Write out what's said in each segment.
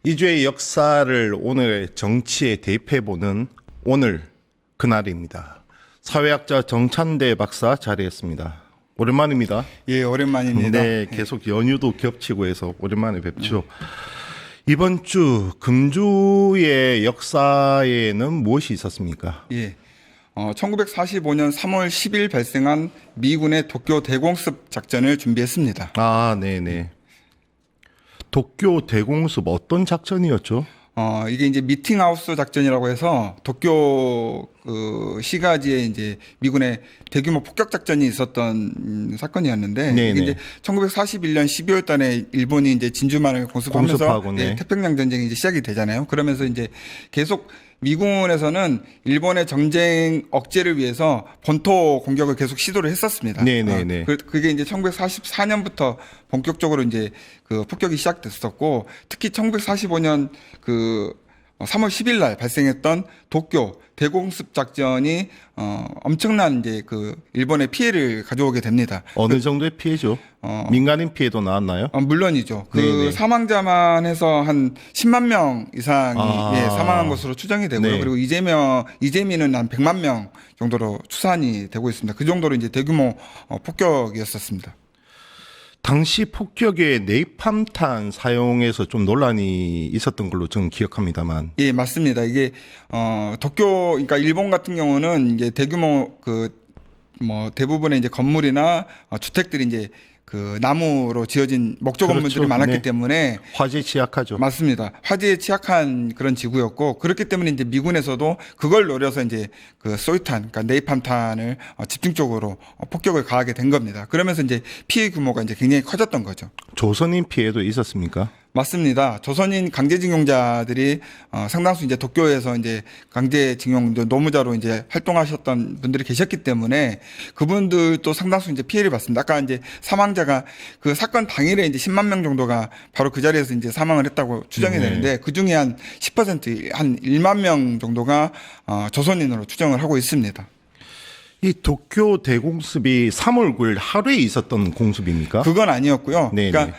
이주의 역사를 오늘 정치에 대입해보는 오늘 그날입니다. 사회학자 정찬대 박사 자리했습니다. 오랜만입니다. 예, 오랜만입니다. 네, 계속 연휴도 겹치고 해서 오랜만에 뵙죠. 이번 주 금주의 역사에는 무엇이 있었습니까? 예. 1945년 3월 10일 발생한 미군의 도쿄 대공습 작전을 준비했습니다. 아, 네네. 도쿄 대공습 어떤 작전이었죠? 이게 이제 미팅하우스 작전이라고 해서 도쿄 그 시가지에 이제 미군의 대규모 폭격 작전이 있었던 사건이었는데 네네. 이게 이제 1941년 12월 달에 일본이 이제 진주만을 공습하면서 공습하고, 네. 태평양 전쟁이 이제 시작이 되잖아요. 그러면서 이제 계속 미군에서는 일본의 정쟁 억제를 위해서 본토 공격을 계속 시도를 했었습니다. 네네네. 그게 이제 1944년부터 본격적으로 이제 그 폭격이 시작됐었고, 특히 1945년 그 3월 10일 날 발생했던 도쿄 대공습 작전이 엄청난 이제 그 일본의 피해를 가져오게 됩니다. 어느 정도의 피해죠? 민간인 피해도 나왔나요? 물론이죠. 그 네네. 사망자만 해서 한 10만 명 이상이 사망한 것으로 추정이 되고요. 네. 그리고 이재민은 한 100만 명 정도로 추산이 되고 있습니다. 그 정도로 이제 대규모 폭격이었었습니다. 당시 폭격에 네이팜탄 사용해서 좀 논란이 있었던 걸로 저는 기억합니다만. 예, 맞습니다. 이게 도쿄, 그러니까 일본 같은 경우는 이제 대규모 대부분의 이제 건물이나 주택들이 이제 그 나무로 지어진 목조 건물들이 그렇죠. 많았기 네. 때문에 화재 취약하죠. 맞습니다. 화재에 취약한 그런 지구였고, 그렇기 때문에 이제 미군에서도 그걸 노려서 이제 그 소위탄, 그러니까 네이팜탄을 집중적으로 폭격을 가하게 된 겁니다. 그러면서 이제 피해 규모가 이제 굉장히 커졌던 거죠. 조선인 피해도 있었습니까? 맞습니다. 조선인 강제징용자들이 상당수 이제 도쿄에서 이제 강제징용 노무자로 이제 활동하셨던 분들이 계셨기 때문에 그분들도 상당수 이제 피해를 봤습니다. 아까 이제 사망자가 그 사건 당일에 이제 10만 명 정도가 바로 그 자리에서 이제 사망을 했다고 추정이 되는데 그 중에 한 10%, 한 1만 명 정도가 조선인으로 추정을 하고 있습니다. 이 도쿄 대공습이 3월 9일 하루에 있었던 공습입니까? 그건 아니었고요. 네네. 그러니까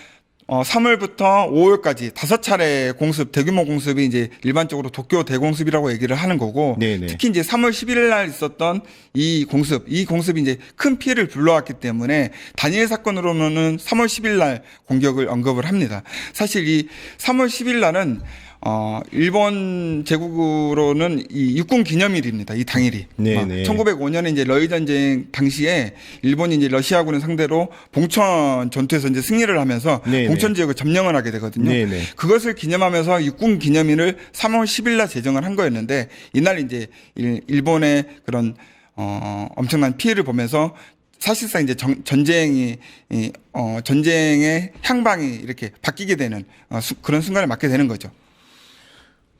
3월부터 5월까지 5차례 공습, 대규모 공습이 이제 일반적으로 도쿄 대공습이라고 얘기를 하는 거고, 네네. 특히 이제 3월 11일 날 있었던 이 공습이 이제 큰 피해를 불러왔기 때문에 단일 사건으로는 3월 10일 날 공격을 언급을 합니다. 사실 이 3월 10일 날은 일본 제국으로는 이 육군 기념일입니다. 이 당일이. 네네. 1905년에 이제 러일 전쟁 당시에 일본이 이제 러시아군을 상대로 봉천 전투에서 이제 승리를 하면서 네네. 봉천 지역을 점령을 하게 되거든요. 네네. 그것을 기념하면서 육군 기념일을 3월 10일 날 제정을 한 거였는데, 이날 이제 일본의 그런 엄청난 피해를 보면서 사실상 이제 전쟁의 향방이 이렇게 바뀌게 되는 그런 순간을 맞게 되는 거죠.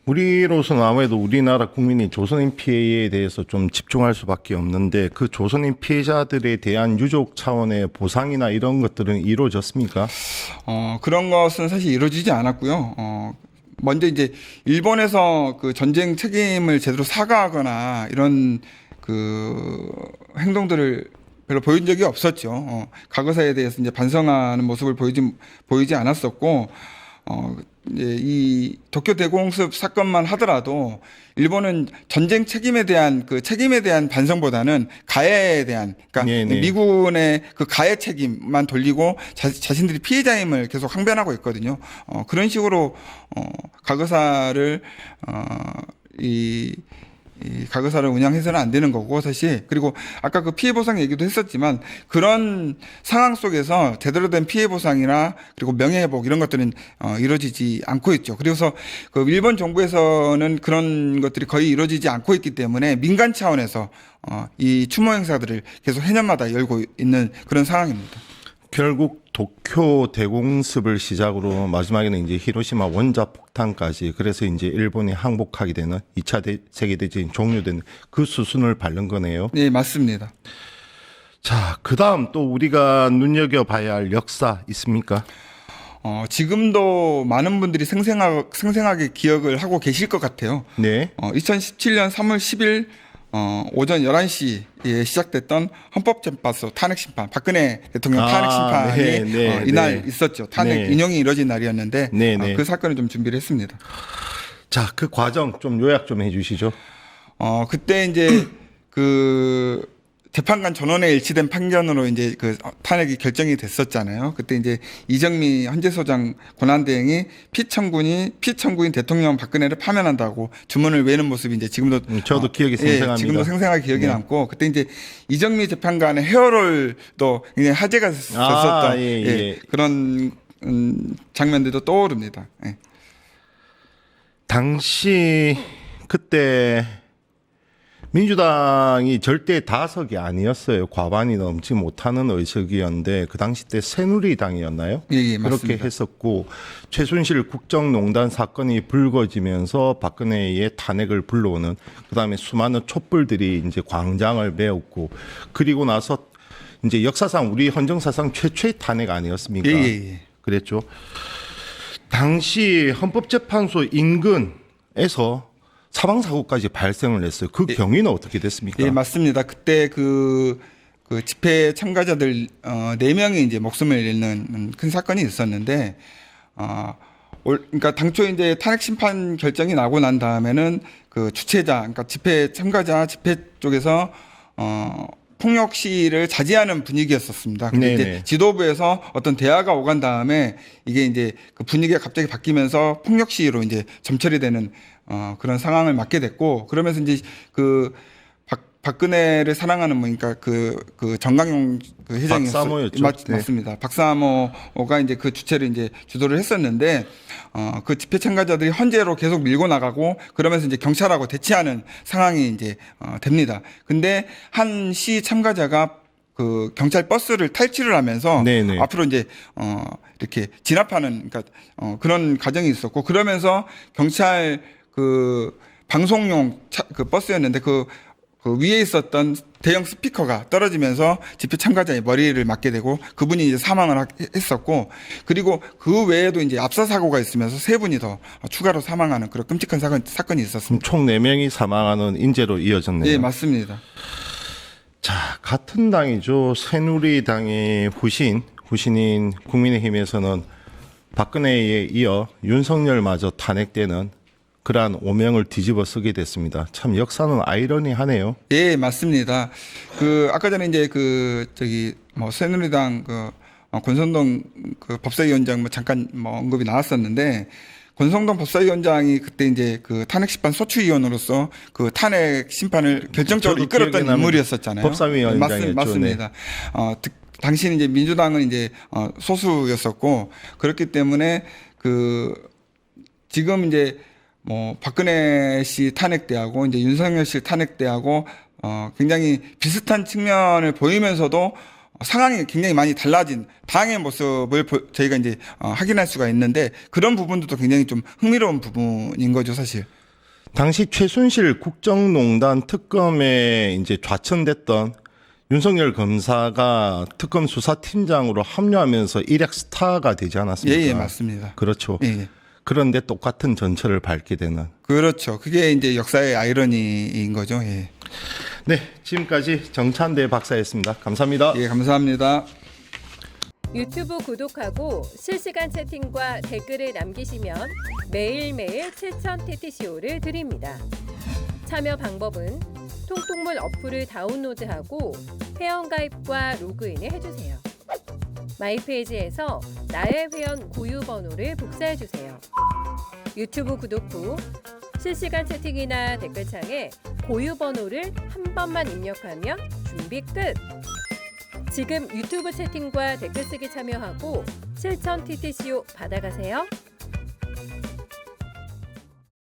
우리로서는 아무래도 우리나라 국민이 조선인 피해에 대해서 좀 집중할 수밖에 없는데 그 조선인 피해자들에 대한 유족 차원의 보상이나 이런 것들은 이루어졌습니까? 그런 것은 사실 이루어지지 않았고요. 먼저 이제 일본에서 그 전쟁 책임을 제대로 사과하거나 이런 그 행동들을 별로 보인 적이 없었죠. 과거사에 대해서 이제 반성하는 모습을 보이지 않았었고, 이제 이 도쿄 대공습 사건만 하더라도 일본은 전쟁 책임에 대한 반성보다는 가해에 대한, 그러니까 네네. 미군의 그 가해 책임만 돌리고 자신들이 피해자임을 계속 항변하고 있거든요. 그런 식으로 과거사를 이 과거사를 운영해서는 안 되는 거고, 사실. 그리고 아까 그 피해 보상 얘기도 했었지만 그런 상황 속에서 제대로 된 피해 보상이나 그리고 명예 회복 이런 것들은 이루어지지 않고 있죠. 그래서 그 일본 정부에서는 그런 것들이 거의 이루어지지 않고 있기 때문에 민간 차원에서 이 추모 행사들을 계속 해년마다 열고 있는 그런 상황입니다. 결국 도쿄 대공습을 시작으로 마지막에는 이제 히로시마 원자 폭탄까지, 그래서 이제 일본이 항복하게 되는 2차 세계대전이 종료되는 그 수순을 밟는 거네요. 네, 맞습니다. 자, 그다음 또 우리가 눈여겨봐야 할 역사 있습니까? 지금도 많은 분들이 생생하게 기억을 하고 계실 것 같아요. 네. 2017년 3월 10일 오전 11시에 시작됐던 헌법재판소 탄핵 심판, 박근혜 대통령 탄핵 심판이 네, 네, 이날 네. 있었죠. 탄핵 네. 인용이 이뤄진 날이었는데 네, 네. 그 사건을 좀 준비를 했습니다. 자, 그 과정 좀 요약 좀 해주시죠. 그때 이제 그 재판관 전원에 일치된 판결으로 이제 그 탄핵이 결정이 됐었잖아요. 그때 이제 이정미 헌재소장 권한대행이 피청구인 대통령 박근혜를 파면한다고 주문을 외는 모습이 이제 지금도 저도 기억이 생생합니다. 지금도 생생하게 기억이 네. 남고 그때 이제 이정미 재판관의 헤어롤도 굉장히 화제가 됐었던 그런 장면들도 떠오릅니다. 예. 당시 그때 민주당이 절대 다석이 아니었어요. 과반이 넘지 못하는 의석이었는데 그 당시 때 새누리당이었나요? 예, 그렇게 맞습니다. 했었고 최순실 국정농단 사건이 불거지면서 박근혜의 탄핵을 불러오는 그다음에 수많은 촛불들이 이제 광장을 메웠고 그리고 나서 이제 역사상 우리 헌정사상 최초의 탄핵 아니었습니까? 예. 그랬죠. 당시 헌법재판소 인근에서 사망 사고까지 발생을 했어요. 그 경위는 어떻게 됐습니까? 예, 맞습니다. 그때 그 집회 참가자들 4명이 이제 목숨을 잃는 큰 사건이 있었는데 그러니까 당초 이제 탄핵 심판 결정이 나고 난 다음에는 그 주최자, 그러니까 집회 참가자 집회 쪽에서 폭력 시위를 자제하는 분위기였었습니다. 근데 이제 지도부에서 어떤 대화가 오간 다음에 이게 이제 그 분위기가 갑자기 바뀌면서 폭력 시위로 이제 점철이 되는 그런 상황을 맞게 됐고 그러면서 이제 그 박근혜를 사랑하는 그러니까 그 정강용 그 회장이었어요. 박사모였죠. 맞습니다. 박사모가 이제 그 주체를 이제 주도를 했었는데 그 집회 참가자들이 헌재로 계속 밀고 나가고 그러면서 이제 경찰하고 대치하는 상황이 이제 됩니다. 근데 한 시 참가자가 그 경찰 버스를 탈취를 하면서 네네. 앞으로 이제 이렇게 진압하는 그러니까 그런 과정이 있었고 그러면서 경찰 그 방송용 그 버스였는데 그 위에 있었던 대형 스피커가 떨어지면서 집회 참가자의 머리를 맞게 되고 그분이 이제 사망을 했었고 그리고 그 외에도 이제 압사 사고가 있으면서 3분이 더 추가로 사망하는 그런 끔찍한 사건이 있었습니다. 총 4명이 사망하는 인재로 이어졌네요. 네, 맞습니다. 자, 같은 당이죠. 새누리당의 후신인 국민의힘에서는 박근혜에 이어 윤석열마저 탄핵되는 그러한 오명을 뒤집어 쓰게 됐습니다. 참 역사는 아이러니하네요. 예, 맞습니다. 아까 전에 이제 새누리당 권성동 법사위원장 잠깐 언급이 나왔었는데 권성동 법사위원장이 그때 이제 그 탄핵 심판 소추위원으로서 그 탄핵 심판을 결정적으로 이끌었던 인물이었었잖아요. 법사위원장이었죠. 맞습니다. 당시는 이제 민주당은 이제 소수였었고 그렇기 때문에 지금 이제 박근혜 씨 탄핵대하고 이제 윤석열 씨 탄핵대하고 굉장히 비슷한 측면을 보이면서도 상황이 굉장히 많이 달라진 당의 모습을 저희가 이제 확인할 수가 있는데 그런 부분도 굉장히 좀 흥미로운 부분인 거죠, 사실. 당시 최순실 국정농단 특검에 이제 좌천됐던 윤석열 검사가 특검 수사팀장으로 합류하면서 일약 스타가 되지 않았습니까? 예, 맞습니다. 그렇죠. 예. 그런데 똑같은 전철을 밟게 되는. 그렇죠. 그게 이제 역사의 아이러니인 거죠. 예. 네, 지금까지 정찬대 박사였습니다. 감사합니다. 예, 감사합니다. 유튜브 구독하고 실시간 채팅과 댓글을 남기시면 매일매일 7,000TTCO를 드립니다. 참여 방법은 통통물 어플을 다운로드하고 회원가입과 로그인을 해주세요. 마이페이지에서 나의 회원 고유 번호를 복사해주세요. 유튜브 구독 후 실시간 채팅이나 댓글창에 고유 번호를 한 번만 입력하면 준비 끝! 지금 유튜브 채팅과 댓글 쓰기 참여하고 7,000TTCO 받아가세요.